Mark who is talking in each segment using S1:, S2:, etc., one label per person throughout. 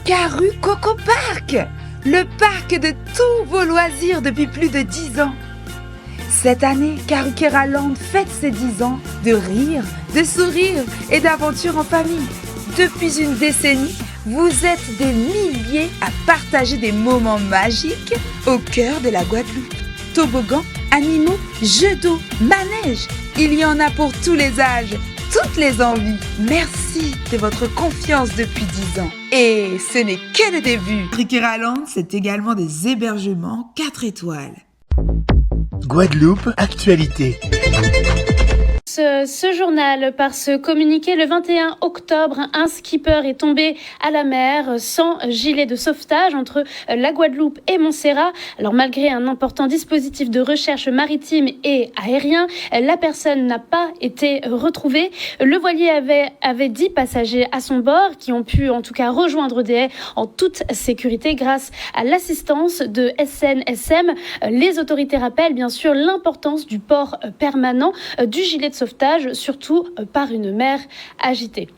S1: Caru Coco Park, le parc de tous vos loisirs depuis plus de 10 ans. Cette année, Karukeraland fête ses 10 ans de rire, de sourire et d'aventure en famille. Depuis une décennie, vous êtes des milliers à partager des moments magiques au cœur de la Guadeloupe. Toboggans, animaux, jeux d'eau, manèges, il y en a pour tous les âges, toutes les envies. Merci de votre confiance depuis 10 ans. Et ce n'est que le début. Karukeraland, c'est également des hébergements 4 étoiles.
S2: Guadeloupe, actualité.
S3: Ce journal, par ce communiqué, le 21 octobre, un skipper est tombé à la mer sans gilet de sauvetage entre la Guadeloupe et Montserrat. Alors malgré un important dispositif de recherche maritime et aérien, la personne n'a pas été retrouvée. Le voilier avait 10 passagers à son bord qui ont pu en tout cas rejoindre des haies en toute sécurité grâce à l'assistance de SNSM. Les autorités rappellent bien sûr l'importance du port permanent du gilet de sauvetage, surtout par une mer agitée.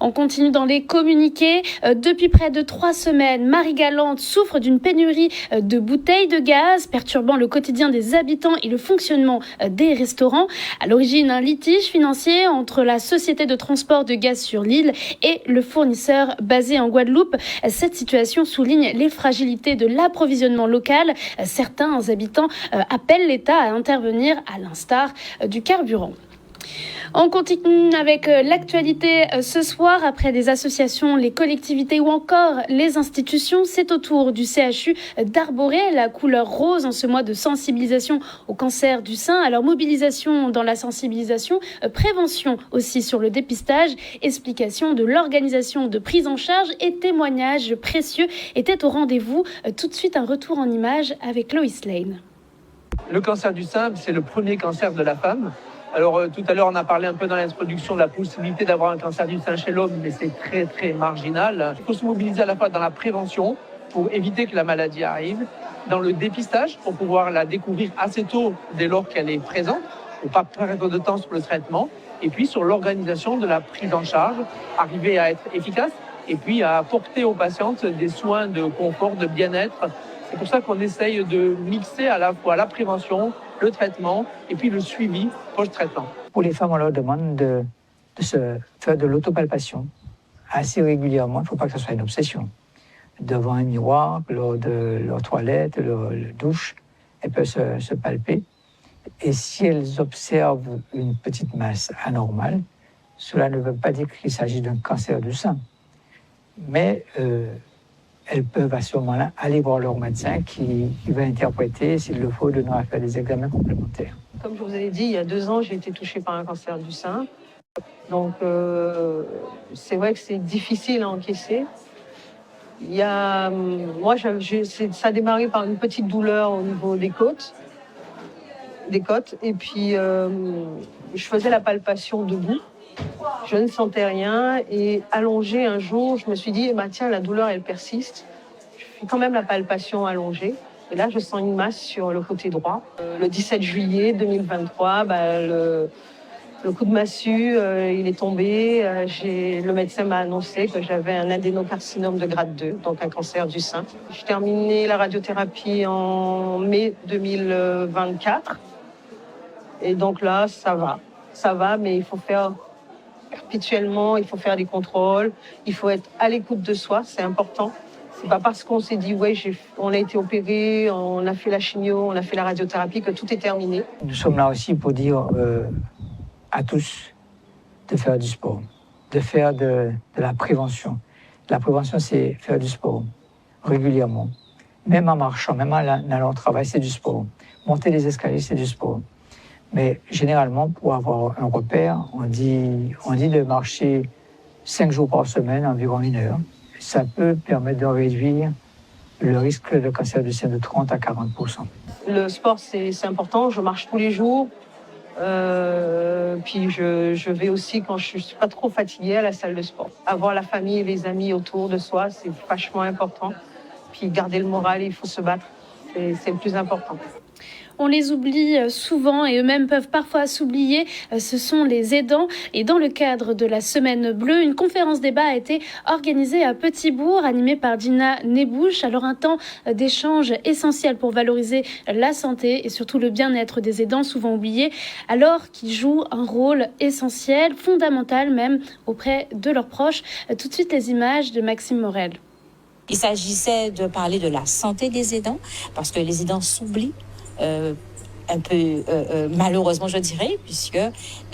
S3: On continue dans les communiqués. Depuis près de 3 semaines, Marie-Galante souffre d'une pénurie de bouteilles de gaz, perturbant le quotidien des habitants et le fonctionnement des restaurants. À l'origine, un litige financier entre la société de transport de gaz sur l'île et le fournisseur basé en Guadeloupe. Cette situation souligne les fragilités de l'approvisionnement local. Certains habitants appellent l'État à intervenir à l'instar du carburant. On continue avec l'actualité ce soir. Après des associations, les collectivités ou encore les institutions, c'est au tour du CHU d'arborer la couleur rose en ce mois de sensibilisation au cancer du sein. Alors mobilisation dans la sensibilisation, prévention aussi sur le dépistage, explication de l'organisation de prise en charge et témoignages précieux étaient au rendez-vous. Tout de suite un retour en images avec Lois Lane.
S4: Le cancer du sein, c'est le premier cancer de la femme. Alors tout à l'heure, on a parlé un peu dans l'introduction de la possibilité d'avoir un cancer du sein chez l'homme, mais c'est très très marginal. Il faut se mobiliser à la fois dans la prévention pour éviter que la maladie arrive, dans le dépistage pour pouvoir la découvrir assez tôt dès lors qu'elle est présente, pour ne pas perdre de temps sur le traitement, et puis sur l'organisation de la prise en charge, arriver à être efficace, et puis à apporter aux patientes des soins de confort, de bien-être. C'est pour ça qu'on essaye de mixer à la fois la prévention, le traitement et puis le suivi post-traitement.
S5: Pour les femmes, on leur demande de se faire de l'autopalpation assez régulièrement. Il ne faut pas que ce soit une obsession. Devant un miroir, lors de leur toilette, leur douche, elles peuvent se palper. Et si elles observent une petite masse anormale, cela ne veut pas dire qu'il s'agit d'un cancer du sein. Mais elles peuvent à ce moment-là aller voir leur médecin qui va interpréter, s'il le faut, de nous faire des examens complémentaires.
S6: Comme je vous ai dit, il y a 2 ans, j'ai été touchée par un cancer du sein. Donc, c'est vrai que c'est difficile à encaisser. Ça a démarré par une petite douleur au niveau des côtes. Et puis, je faisais la palpation debout. Je ne sentais rien et allongée un jour, je me suis dit, tiens, la douleur, elle persiste. Je fais quand même la palpation allongée. Et là, je sens une masse sur le côté droit. Le 17 juillet 2023, le coup de massue, il est tombé. Le médecin m'a annoncé que j'avais un adénocarcinome de grade 2, donc un cancer du sein. J'ai terminé la radiothérapie en mai 2024. Et donc là, ça va. Ça va, mais il faut faire perpétuellement, il faut faire des contrôles, il faut être à l'écoute de soi, c'est important. C'est pas parce qu'on s'est dit, on a été opéré, on a fait la chimio, on a fait la radiothérapie que tout est terminé.
S5: Nous sommes là aussi pour dire à tous de faire du sport, de faire de la prévention. La prévention, c'est faire du sport régulièrement. Même en marchant, même en allant au travail, c'est du sport. Monter les escaliers, c'est du sport. Mais généralement, pour avoir un repère, on dit de marcher 5 jours par semaine, environ 1 heure. Ça peut permettre de réduire le risque de cancer du sein de 30 à 40%.
S6: Le sport, c'est important. Je marche tous les jours. Puis je vais aussi, quand je ne suis pas trop fatiguée, à la salle de sport. Avoir la famille et les amis autour de soi, c'est vachement important. Puis garder le moral, il faut se battre. C'est le plus important.
S3: On les oublie souvent et eux-mêmes peuvent parfois s'oublier. Ce sont les aidants. Et dans le cadre de la Semaine Bleue, une conférence débat a été organisée à Petit-Bourg, animée par Dina Nebouche. Alors un temps d'échange essentiel pour valoriser la santé et surtout le bien-être des aidants, souvent oubliés, alors qu'ils jouent un rôle essentiel, fondamental même, auprès de leurs proches. Tout de suite, les images de Maxime Morel.
S7: Il s'agissait de parler de la santé des aidants, parce que les aidants s'oublient un peu malheureusement, je dirais, puisque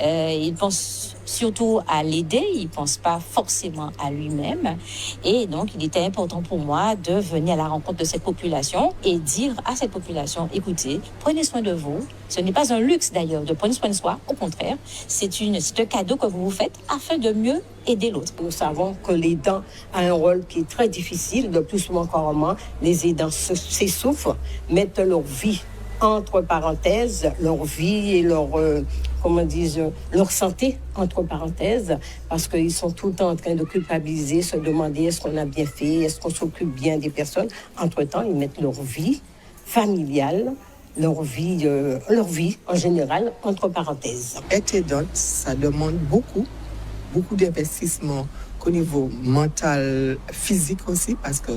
S7: ils pensent surtout à l'aider, ils ne pensent pas forcément à lui-même. Et donc, il était important pour moi de venir à la rencontre de cette population et dire à cette population, écoutez, prenez soin de vous. Ce n'est pas un luxe d'ailleurs de prendre soin de soi, au contraire, c'est un cadeau que vous vous faites afin de mieux aider l'autre.
S8: Nous savons que l'aidant a un rôle qui est très difficile, de plus souvent encore moins, les aidants s'essoufflent, mettent leur vie entre parenthèses, leur vie et leur santé, entre parenthèses, parce qu'ils sont tout le temps en train de culpabiliser, se demander est-ce qu'on a bien fait, est-ce qu'on s'occupe bien des personnes. Entre-temps, ils mettent leur vie familiale, leur vie en général, entre parenthèses.
S9: Être aidante, ça demande beaucoup d'investissement qu'au niveau mental, physique aussi, parce que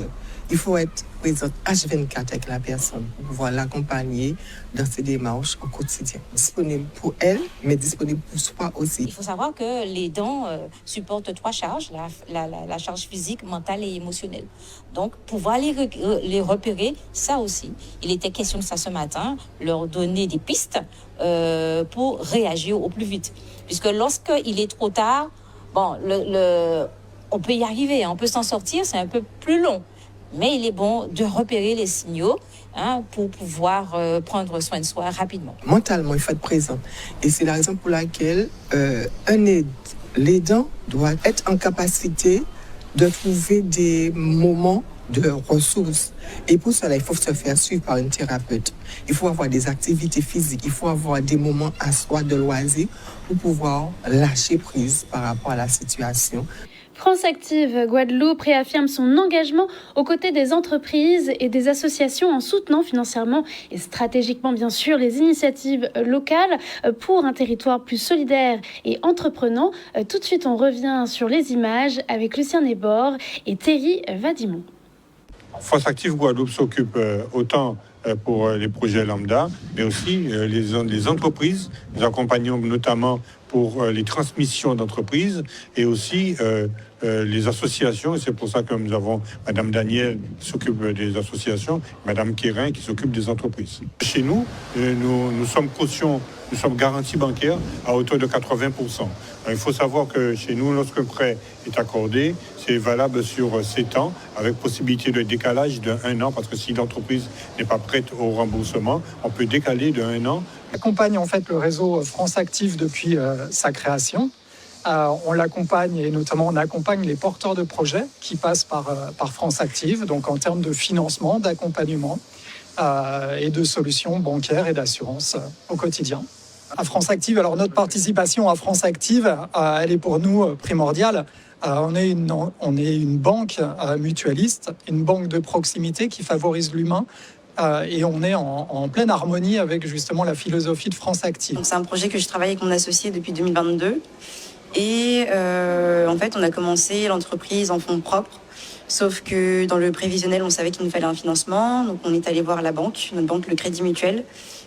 S9: il faut être présent H24 avec la personne pour pouvoir l'accompagner dans ses démarches au quotidien. Disponible pour elle, mais disponible pour soi aussi.
S7: Il faut savoir que les dents supportent 3 charges, la charge physique, mentale et émotionnelle. Donc, pouvoir les repérer, ça aussi. Il était question de ça ce matin, leur donner des pistes pour réagir au plus vite. Puisque lorsqu'il est trop tard, bon, on peut y arriver, on peut s'en sortir, c'est un peu plus long. Mais il est bon de repérer les signaux pour pouvoir prendre soin de soi rapidement.
S9: Mentalement, il faut être présent. Et c'est la raison pour laquelle l'aidant doit être en capacité de trouver des moments de ressources. Et pour cela, il faut se faire suivre par une thérapeute. Il faut avoir des activités physiques, il faut avoir des moments à soi de loisirs pour pouvoir lâcher prise par rapport à la situation.
S3: France Active Guadeloupe réaffirme son engagement aux côtés des entreprises et des associations en soutenant financièrement et stratégiquement bien sûr les initiatives locales pour un territoire plus solidaire et entreprenant. Tout de suite on revient sur les images avec Lucien Nébor et Thierry Vadimon.
S10: France Active Guadeloupe s'occupe autant pour les projets lambda, mais aussi les entreprises. Nous accompagnons notamment pour les transmissions d'entreprises et aussi les associations. Et c'est pour ça que nous avons Madame Daniel qui s'occupe des associations, Madame Kérin qui s'occupe des entreprises. Chez nous, nous sommes caution, nous sommes garantie bancaire à hauteur de 80%. Il faut savoir que chez nous, lorsqu'un prêt est accordé, c'est valable sur 7 ans, avec possibilité de décalage de 1 an, parce que si l'entreprise n'est pas prête au remboursement, on peut décaler de 1 an.
S11: On accompagne en fait le réseau France Active depuis sa création. On l'accompagne et notamment on accompagne les porteurs de projets qui passent par France Active, donc en termes de financement, d'accompagnement et de solutions bancaires et d'assurance au quotidien. À France Active, alors notre participation à France Active, elle est pour nous primordiale. On est une banque mutualiste, une banque de proximité qui favorise l'humain. Et on est en pleine harmonie avec justement la philosophie de France Active.
S12: Donc c'est un projet que je travaille avec mon associé depuis 2022. Et en fait, on a commencé l'entreprise en fonds propres. Sauf que dans le prévisionnel, on savait qu'il nous fallait un financement. Donc on est allé voir la banque, notre banque, le Crédit Mutuel,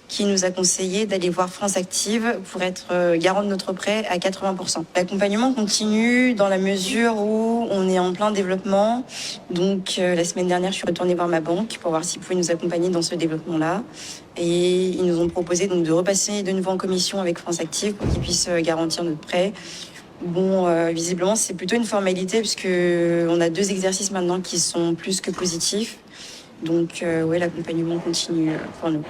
S12: qui nous a conseillé d'aller voir France Active pour être garant de notre prêt à 80%. L'accompagnement continue dans la mesure où on est en plein développement. Donc la semaine dernière, je suis retournée voir ma banque pour voir s'ils pouvaient nous accompagner dans ce développement-là. Et ils nous ont proposé donc de repasser de nouveau en commission avec France Active pour qu'ils puissent garantir notre prêt. Bon, visiblement, c'est plutôt une formalité puisque on a 2 exercices maintenant qui sont plus que positifs. Donc, ouais, l'accompagnement continue pour nous.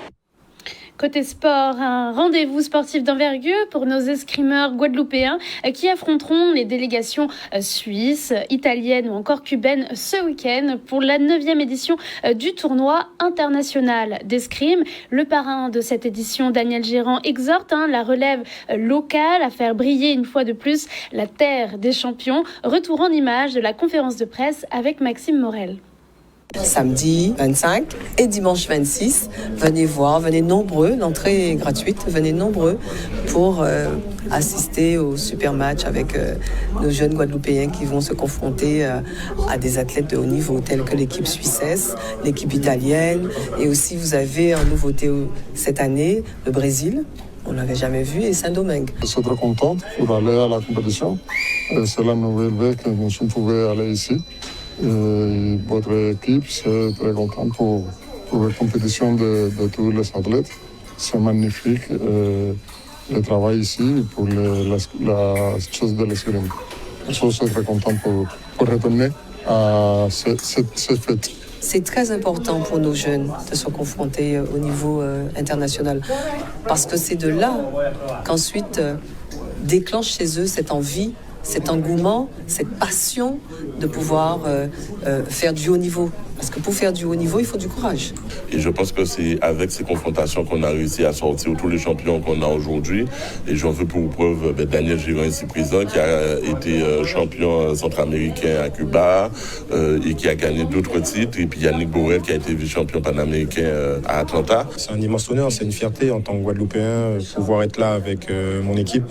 S3: Côté sport, un rendez-vous sportif d'envergure pour nos escrimeurs guadeloupéens qui affronteront les délégations suisses, italiennes ou encore cubaines ce week-end pour la 9e édition du tournoi international d'escrime. Le parrain de cette édition, Daniel Gérand, exhorte la relève locale à faire briller une fois de plus la terre des champions. Retour en images de la conférence de presse avec Maxime Morel.
S13: Samedi 25 et dimanche 26. Venez voir, venez nombreux, l'entrée est gratuite, venez nombreux pour assister au super match avec nos jeunes Guadeloupéens qui vont se confronter à des athlètes de haut niveau tels que l'équipe suissesse, l'équipe italienne et aussi vous avez en nouveauté cette année le Brésil, on ne l'avait jamais vu, et Saint-Domingue.
S14: Je suis très contente pour aller à la compétition. C'est la nouvelle fois que nous pouvons aller ici. Et votre équipe, c'est très contente pour la compétition de tous les athlètes. C'est magnifique le travail ici pour la chose de l'escrime. Je suis très content pour retourner à cette fête.
S13: C'est très important pour nos jeunes de se confronter au niveau international parce que c'est de là qu'ensuite déclenche chez eux cette envie, cet engouement, cette passion de pouvoir faire du haut niveau. Parce que pour faire du haut niveau, il faut du courage.
S15: Et je pense que c'est avec ces confrontations qu'on a réussi à sortir tous les champions qu'on a aujourd'hui. Et j'en veux pour preuve Daniel Giron ici présent, qui a été champion centra-américain à Cuba et qui a gagné d'autres titres. Et puis Yannick Borel qui a été vice-champion panaméricain à Atlanta.
S16: C'est un immense honneur, c'est une fierté en tant que Guadeloupéen pouvoir être là avec mon équipe,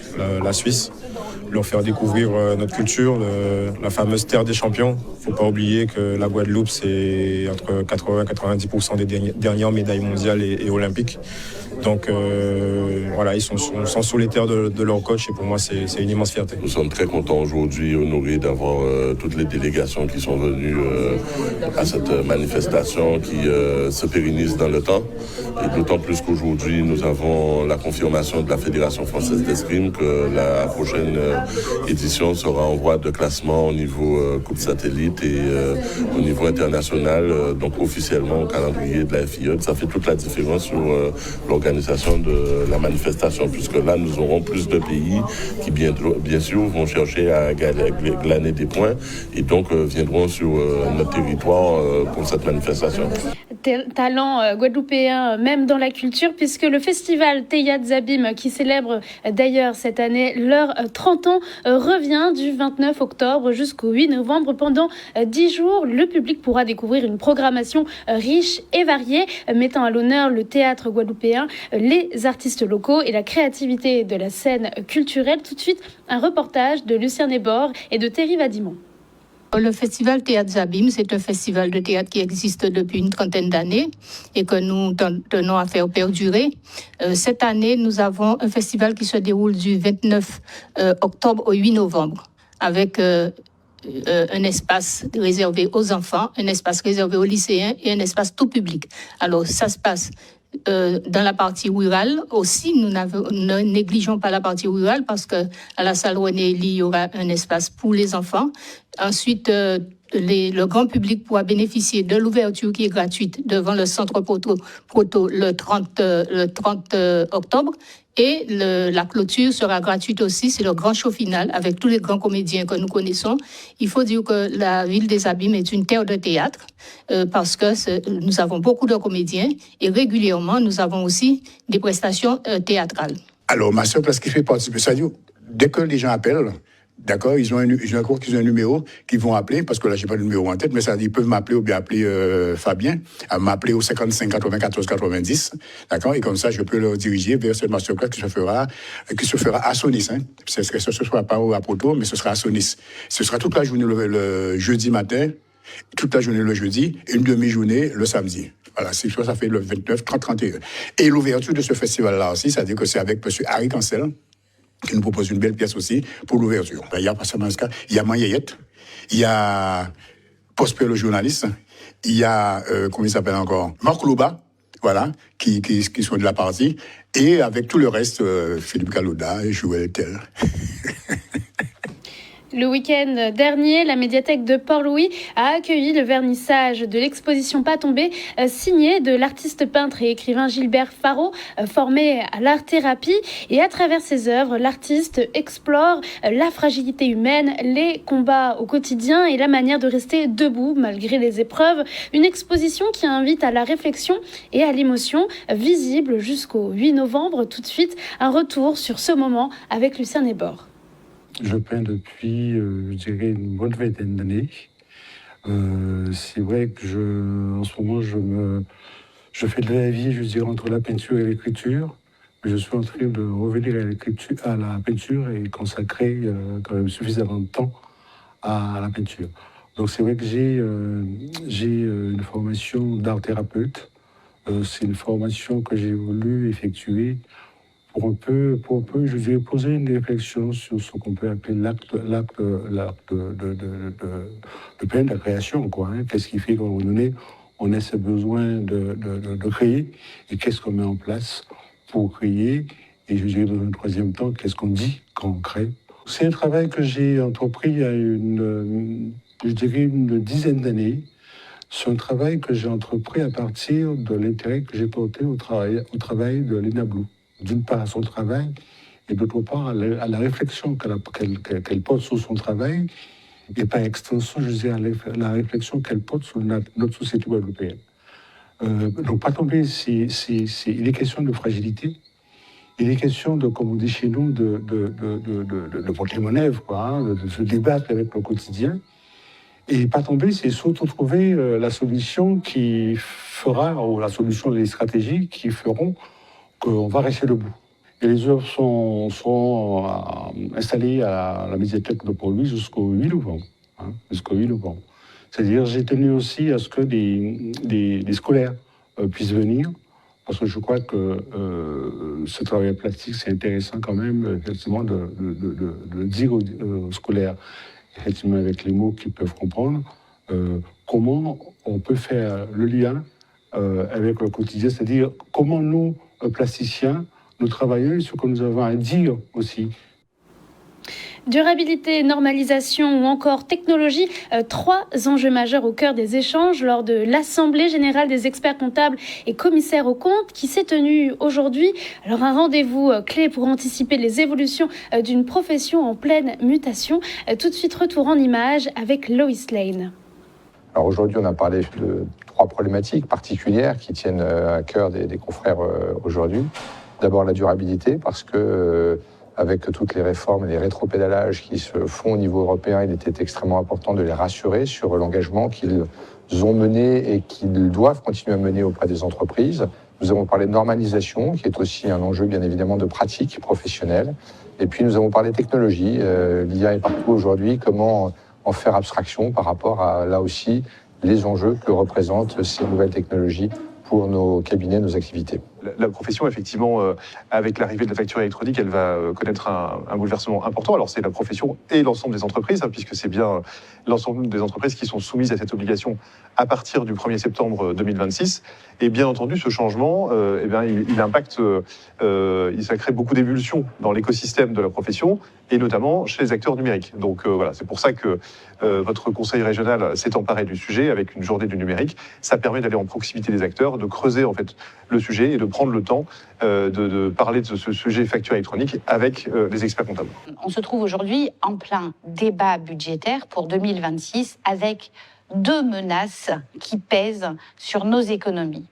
S16: la Suisse. Leur faire découvrir notre culture, la fameuse terre des champions. Il ne faut pas oublier que la Guadeloupe, c'est entre 80 et 90% des dernières médailles mondiales et olympiques. Donc voilà, ils sont sous les terres de leur coach et pour moi, c'est une immense fierté.
S15: Nous sommes très contents aujourd'hui, honorés d'avoir toutes les délégations qui sont venues à cette manifestation qui se pérennise dans le temps. Et d'autant plus qu'aujourd'hui, nous avons la confirmation de la Fédération française d'escrime que la prochaine édition sera en voie de classement au niveau Coupe Satellite et au niveau international, donc officiellement au calendrier de la FIE. Ça fait toute la différence sur l'organisation de la manifestation, puisque là, nous aurons plus de pays qui, bien sûr, vont chercher à glaner des points et donc viendront sur notre territoire pour cette manifestation.
S3: Talent guadeloupéen, même dans la culture, puisque le festival Théâtre Zabim, qui célèbre d'ailleurs cette année leurs 30 ans, revient du 29 octobre jusqu'au 8 novembre. Pendant 10 jours, le public pourra découvrir une programmation riche et variée, mettant à l'honneur le théâtre guadeloupéen, les artistes locaux et la créativité de la scène culturelle. Tout de suite, un reportage de Lucien Nébor et de Thierry Vadimon.
S17: Le festival Théâtre Zabim, c'est un festival de théâtre qui existe depuis une trentaine d'années et que nous tenons à faire perdurer. Cette année, nous avons un festival qui se déroule du 29 octobre au 8 novembre avec un espace réservé aux enfants, un espace réservé aux lycéens et un espace tout public. Alors, ça se passe dans la partie rurale aussi, nous ne négligeons pas la partie rurale parce que à la salle René Elie, il y aura un espace pour les enfants. Ensuite, le grand public pourra bénéficier de l'ouverture qui est gratuite devant le centre Proto le 30 octobre. Et la clôture sera gratuite aussi, c'est le grand show final avec tous les grands comédiens que nous connaissons. Il faut dire que la ville des Abîmes est une terre de théâtre parce que nous avons beaucoup de comédiens et régulièrement nous avons aussi des prestations théâtrales.
S18: Alors, ma soeur, parce qu'il fait partie de ça, dès que les gens appellent, d'accord, ils ont un numéro qu'ils vont appeler, parce que là, je n'ai pas le numéro en tête, mais ça dit, ils peuvent m'appeler ou bien appeler Fabien, à m'appeler au 55 94 90, d'accord, et comme ça, je peux leur diriger vers cette masterclass qui se fera à Sonis. Hein. Ce ne sera pas à Proto, mais ce sera à Sonis. Ce sera toute la journée le jeudi matin, toute la journée le jeudi, et une demi-journée le samedi. Voilà, ça fait le 29, 30, 31. Et l'ouverture de ce festival-là aussi, c'est-à-dire que c'est avec M. Harry Cancel, qui nous propose une belle pièce aussi pour l'ouverture. Il y a Passamanska, il y a Mayayette, il y a Prosper le journaliste, il y a, comment il s'appelle encore, Marc Louba, voilà, qui sont de la partie, et avec tout le reste, Philippe Calouda et Joël Tell.
S3: Le week-end dernier, la médiathèque de Port-Louis a accueilli le vernissage de l'exposition Pas tombé, signée de l'artiste peintre et écrivain Gilbert Faro, formé à l'art-thérapie. Et à travers ses œuvres, l'artiste explore la fragilité humaine, les combats au quotidien et la manière de rester debout malgré les épreuves. Une exposition qui invite à la réflexion et à l'émotion, visible jusqu'au 8 novembre. Tout de suite, un retour sur ce moment avec Lucien Nébor.
S19: Je peins depuis, je dirais, une bonne vingtaine d'années. C'est vrai que en ce moment, je fais de la vie, je dirais, entre la peinture et l'écriture. Je suis en train de revenir à la peinture et consacrer quand même suffisamment de temps à la peinture. Donc c'est vrai que j'ai une formation d'art thérapeute. C'est une formation que j'ai voulu effectuer pour un peu, je dirais, poser une réflexion sur ce qu'on peut appeler l'acte de peine, de la création, quoi. Hein. Qu'est-ce qui fait qu'à un moment donné, on a ce besoin de créer, et qu'est-ce qu'on met en place pour créer, et je dirais dans un troisième temps, qu'est-ce qu'on dit quand on crée. C'est un travail que j'ai entrepris il y a une dizaine d'années. C'est un travail que j'ai entrepris à partir de l'intérêt que j'ai porté au travail de Léna Blou. D'une part à son travail, et d'autre part à la réflexion qu'elle porte sur son travail, et par extension, je dirais, la réflexion qu'elle porte sur notre société guadeloupéenne. Donc, pas tomber, il est question de fragilité, il est question de, comme on dit chez nous, de porter monnaie, quoi, hein, de se débattre avec le quotidien. Et pas tomber, c'est surtout trouver la solution qui fera, ou la solution des stratégies qui feront qu'on va rester debout. Et les œuvres seront installées à la médiathèque de Port-Louis jusqu'au 8 novembre. Hein, jusqu'au 8 novembre. C'est-à-dire, j'ai tenu aussi à ce que des scolaires puissent venir, parce que je crois que ce travail plastique, c'est intéressant quand même, effectivement, de dire aux scolaires, effectivement, avec les mots qu'ils peuvent comprendre, comment on peut faire le lien avec le quotidien, c'est-à-dire comment nous, plasticiens, nous travaillons sur ce que nous avons à dire aussi.
S3: Durabilité, normalisation ou encore technologie, trois enjeux majeurs au cœur des échanges lors de l'Assemblée générale des experts comptables et commissaires aux comptes qui s'est tenue aujourd'hui. Alors un rendez-vous clé pour anticiper les évolutions d'une profession en pleine mutation. Tout de suite, retour en images avec Lois Lane.
S20: Alors aujourd'hui, on a parlé de trois problématiques particulières qui tiennent à cœur des confrères aujourd'hui. D'abord la durabilité, parce que avec toutes les réformes et les rétropédalages qui se font au niveau européen, il était extrêmement important de les rassurer sur l'engagement qu'ils ont mené et qu'ils doivent continuer à mener auprès des entreprises. Nous avons parlé de normalisation, qui est aussi un enjeu bien évidemment de pratique professionnelle. Et puis nous avons parlé de technologie. L'IA est partout aujourd'hui. Comment en faire abstraction par rapport à, là aussi, les enjeux que représentent ces nouvelles technologies pour nos cabinets, nos activités.
S21: La profession, effectivement, avec l'arrivée de la facture électronique, elle va connaître un bouleversement important. Alors, c'est la profession et l'ensemble des entreprises, hein, puisque c'est bien l'ensemble des entreprises qui sont soumises à cette obligation à partir du 1er septembre 2026. Et bien entendu, ce changement, il impacte, ça crée beaucoup d'émulsions dans l'écosystème de la profession, et notamment chez les acteurs numériques. Donc voilà, c'est pour ça que votre conseil régional s'est emparé du sujet avec une journée du numérique. Ça permet d'aller en proximité des acteurs, de creuser en fait le sujet et de prendre le temps de parler de ce sujet facture électronique avec les experts comptables.
S22: On se trouve aujourd'hui en plein débat budgétaire pour 2026 avec deux menaces qui pèsent sur nos économies.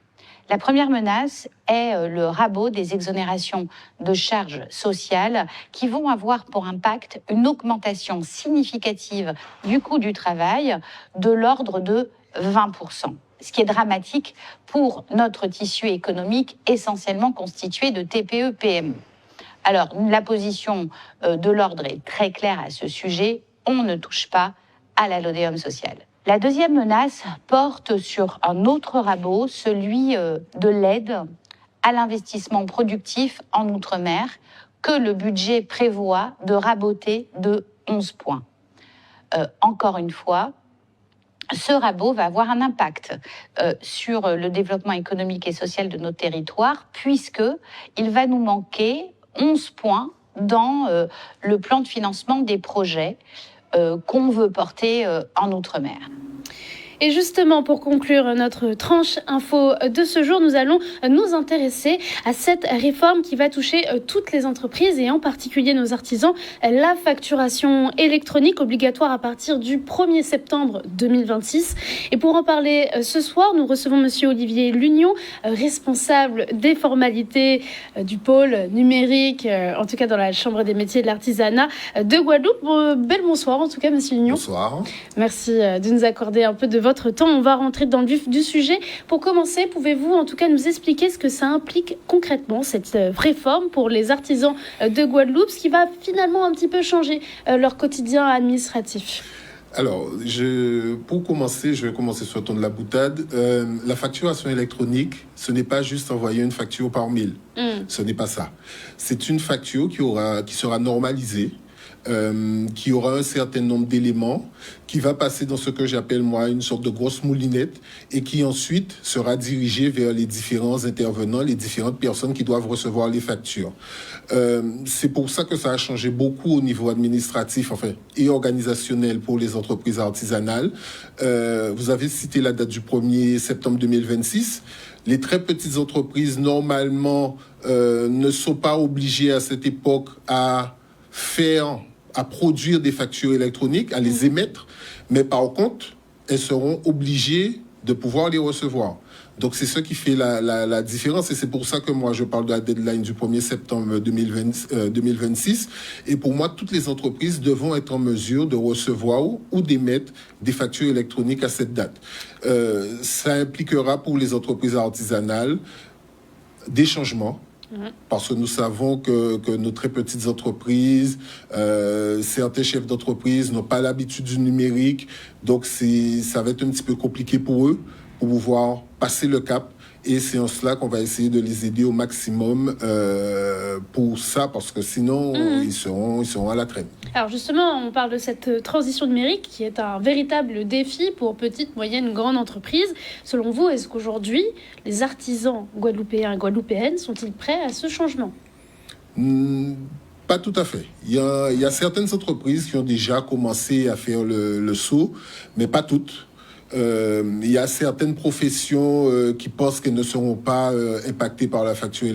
S22: La première menace est le rabot des exonérations de charges sociales qui vont avoir pour impact une augmentation significative du coût du travail de l'ordre de 20%. Ce qui est dramatique pour notre tissu économique essentiellement constitué de TPE-PME. Alors, la position de l'ordre est très claire à ce sujet, on ne touche pas à la LODEOM sociale. La deuxième menace porte sur un autre rabot, celui de l'aide à l'investissement productif en Outre-mer, que le budget prévoit de raboter de 11 points. Encore une fois, ce rabot va avoir un impact sur le développement économique et social de nos territoires, puisqu'il va nous manquer 11 points dans le plan de financement des projets qu'on veut porter en Outre-mer.
S3: Et justement, pour conclure notre tranche info de ce jour, nous allons nous intéresser à cette réforme qui va toucher toutes les entreprises et en particulier nos artisans, la facturation électronique obligatoire à partir du 1er septembre 2026. Et pour en parler ce soir, nous recevons monsieur Olivier Lunion, responsable des formalités du pôle numérique, en tout cas dans la Chambre des métiers de l'artisanat de Guadeloupe. Bel bonsoir en tout cas, monsieur Lunion.
S1: Bonsoir.
S3: Merci de nous accorder un peu de votre temps. On va rentrer dans le vif du sujet. Pour commencer, pouvez-vous en tout cas nous expliquer ce que ça implique concrètement, cette réforme pour les artisans de Guadeloupe, ce qui va finalement un petit peu changer leur quotidien administratif?
S1: Alors, pour commencer, je vais commencer sur le ton de la boutade. La facturation électronique, ce n'est pas juste envoyer une facture par mail. Ce n'est pas ça. C'est une facture qui sera normalisée, qui aura un certain nombre d'éléments, qui va passer dans ce que j'appelle moi une sorte de grosse moulinette et qui ensuite sera dirigée vers les différents intervenants, les différentes personnes qui doivent recevoir les factures. C'est pour ça que ça a changé beaucoup au niveau administratif et organisationnel pour les entreprises artisanales. Vous avez cité la date du 1er septembre 2026. Les très petites entreprises, normalement, ne sont pas obligées à cette époque à produire des factures électroniques, à les émettre, mais par contre, elles seront obligées de pouvoir les recevoir. Donc, c'est ce qui fait la différence et c'est pour ça que moi, je parle de la deadline du 1er septembre 2026. Et pour moi, toutes les entreprises devront être en mesure de recevoir ou d'émettre des factures électroniques à cette date. Ça impliquera pour les entreprises artisanales des changements. Parce que nous savons que nos très petites entreprises, certains chefs d'entreprise n'ont pas l'habitude du numérique. Donc, ça va être un petit peu compliqué pour eux pour pouvoir passer le cap. Et c'est en cela qu'on va essayer de les aider au maximum pour ça, parce que sinon, ils seront à la traîne.
S3: Alors justement, on parle de cette transition numérique qui est un véritable défi pour petites, moyennes, grandes entreprises. Selon vous, est-ce qu'aujourd'hui, les artisans guadeloupéens et guadeloupéennes sont-ils prêts à ce changement ?
S1: Pas tout à fait. Il y a certaines entreprises qui ont déjà commencé à faire le saut, mais pas toutes. Il y a certaines professions qui pensent qu'elles ne seront pas impactées par la facturation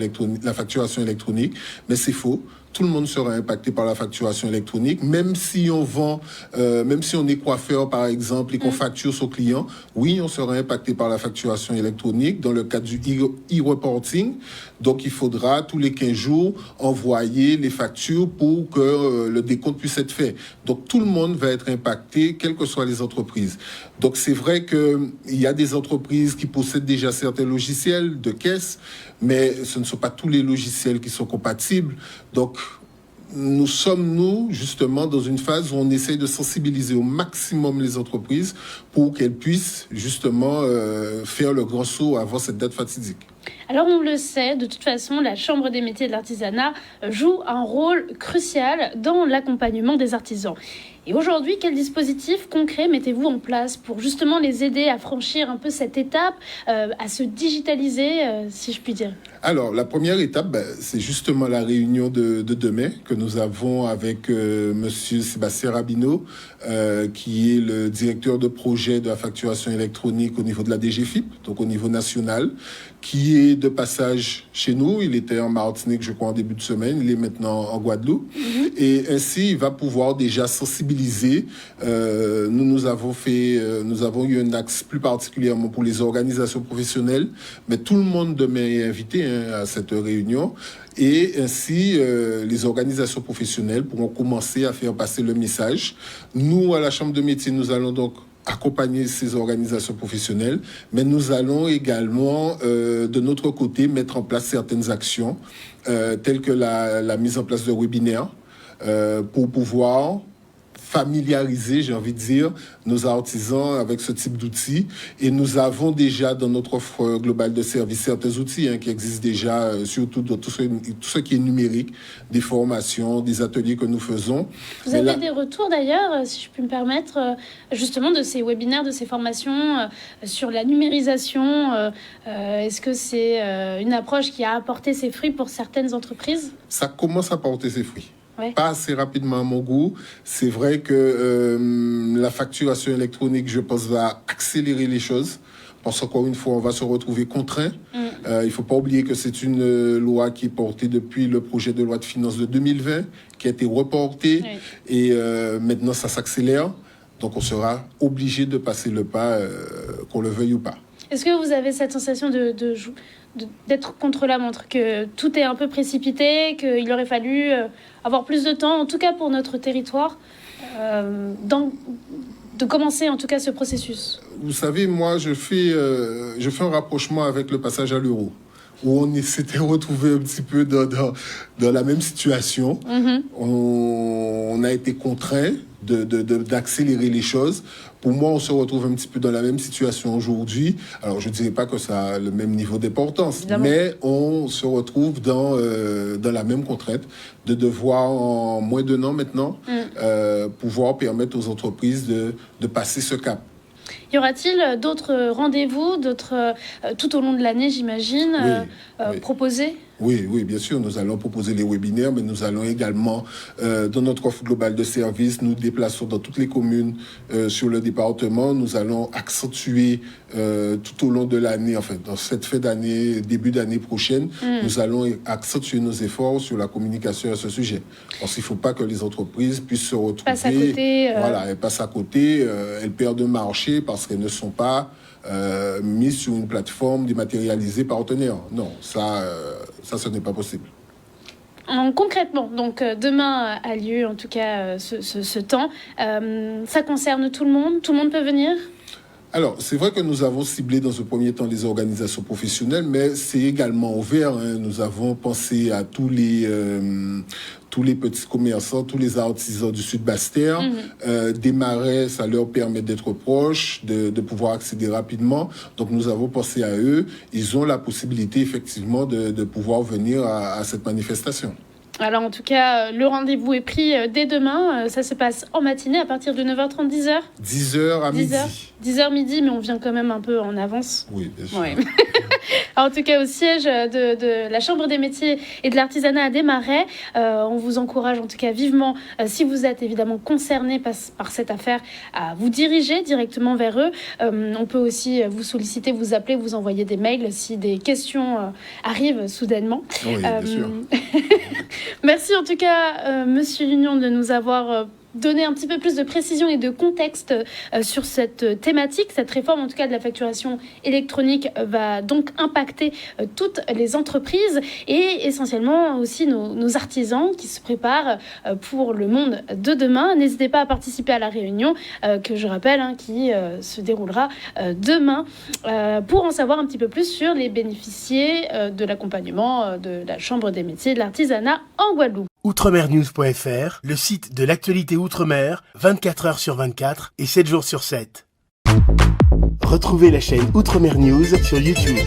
S1: électronique, mais c'est faux. Tout le monde sera impacté par la facturation électronique, même si on vend, même si on est coiffeur par exemple et qu'on facture son client, oui, on sera impacté par la facturation électronique dans le cadre du e-reporting. Donc, il faudra tous les 15 jours envoyer les factures pour que le décompte puisse être fait. Donc, tout le monde va être impacté, quelles que soient les entreprises. Donc, c'est vrai qu'il y a des entreprises qui possèdent déjà certains logiciels de caisse, mais ce ne sont pas tous les logiciels qui sont compatibles. Donc, nous sommes, justement, dans une phase où on essaie de sensibiliser au maximum les entreprises pour qu'elles puissent, justement, faire le grand saut avant cette date fatidique.
S3: Alors on le sait, de toute façon, la Chambre des métiers de l'artisanat joue un rôle crucial dans l'accompagnement des artisans. Et aujourd'hui, quel dispositif concret mettez-vous en place pour justement les aider à franchir un peu cette étape, à se digitaliser, si je puis dire ?
S1: Alors, la première étape, c'est justement la réunion de demain que nous avons avec monsieur Sébastien Rabineau, qui est le directeur de projet de la facturation électronique au niveau de la DGFIP, donc au niveau national, qui est de passage chez nous. Il était en Martinique, je crois, en début de semaine. Il est maintenant en Guadeloupe. Et ainsi, il va pouvoir déjà sensibiliser. Nous avons eu un axe plus particulièrement pour les organisations professionnelles, mais tout le monde demain est invité à cette réunion. Et ainsi, les organisations professionnelles pourront commencer à faire passer le message. Nous, à la Chambre de métiers, nous allons donc accompagner ces organisations professionnelles, mais nous allons également, de notre côté, mettre en place certaines actions, telles que la mise en place de webinaires, pour pouvoir familiariser, j'ai envie de dire, nos artisans avec ce type d'outils. Et nous avons déjà dans notre offre globale de services certains outils qui existent déjà, surtout dans tout ce qui est numérique, des formations, des ateliers que nous faisons.
S3: Vous avez des retours d'ailleurs, si je puis me permettre, justement de ces webinaires, de ces formations sur la numérisation. Est-ce que c'est une approche qui a apporté ses fruits pour certaines entreprises ?
S1: Ça commence à porter ses fruits. pas assez rapidement à mon goût. C'est vrai que la facturation électronique, je pense, va accélérer les choses. Parce qu'encore une fois, on va se retrouver contraint. Il ne faut pas oublier que c'est une loi qui est portée depuis le projet de loi de finances de 2020, qui a été reporté. Et maintenant, ça s'accélère. Donc, on sera obligé de passer le pas, qu'on le veuille ou pas.
S3: Est-ce que vous avez cette sensation d'être contre la montre, que tout est un peu précipité, qu'il aurait fallu avoir plus de temps, en tout cas pour notre territoire, de commencer en tout cas ce processus?
S1: Vous savez, moi, je fais un rapprochement avec le passage à l'euro, où on s'était retrouvé un petit peu dans la même situation. On a été contraint d'accélérer les choses. Pour moi, on se retrouve un petit peu dans la même situation aujourd'hui. Alors, je ne dirais pas que ça a le même niveau d'importance, mais on se retrouve dans la même contrainte de devoir, en moins d'un an maintenant, pouvoir permettre aux entreprises de passer ce cap.
S3: Y aura-t-il d'autres rendez-vous, tout au long de l'année, j'imagine, proposés?
S1: Oui, bien sûr, nous allons proposer les webinaires, mais nous allons également, dans notre offre globale de services, nous déplaçons dans toutes les communes sur le département. Nous allons accentuer tout au long de l'année, enfin, dans cette fin d'année, début d'année prochaine, nous allons accentuer nos efforts sur la communication à ce sujet. Parce qu'il ne faut pas que les entreprises puissent se retrouver...
S3: Passent à côté.
S1: Voilà, elles passent à côté, elles perdent un marché parce qu'elles ne sont pas mises sur une plateforme dématérialisée partenaire. Non, ça, ce n'est pas possible.
S3: Concrètement, donc demain a lieu en tout cas ce temps. Ça concerne tout le monde peut venir?
S1: Alors, c'est vrai que nous avons ciblé dans ce premier temps les organisations professionnelles, mais c'est également ouvert. Nous avons pensé à tous les petits commerçants, tous les artisans du Sud Basse-Terre. Des marais, ça leur permet d'être proches, de pouvoir accéder rapidement. Donc, nous avons pensé à eux. Ils ont la possibilité, effectivement, de pouvoir venir à cette manifestation.
S3: Alors, en tout cas, le rendez-vous est pris dès demain. Ça se passe en matinée à partir de 9h30, 10h
S1: 10h à midi.
S3: 10h midi, mais on vient quand même un peu en avance.
S1: Oui, bien sûr.
S3: Ouais. En tout cas, au siège de la Chambre des métiers et de l'artisanat à Desmarais, on vous encourage en tout cas vivement, si vous êtes évidemment concerné par cette affaire, à vous diriger directement vers eux. On peut aussi vous solliciter, vous appeler, vous envoyer des mails si des questions arrivent soudainement.
S1: Oui, bien sûr.
S3: Merci en tout cas, Monsieur Lunion, de nous avoir donner un petit peu plus de précision et de contexte sur cette thématique. Cette réforme, en tout cas de la facturation électronique, va donc impacter toutes les entreprises et essentiellement aussi nos artisans qui se préparent pour le monde de demain. N'hésitez pas à participer à la réunion que je rappelle, qui se déroulera demain pour en savoir un petit peu plus sur les bénéficiaires de l'accompagnement de la Chambre des métiers et de l'artisanat en Guadeloupe.
S2: Outremernews.fr, le site de l'actualité Outre-mer, 24 heures sur 24 et 7 jours sur 7. Retrouvez la chaîne Outremer News sur YouTube.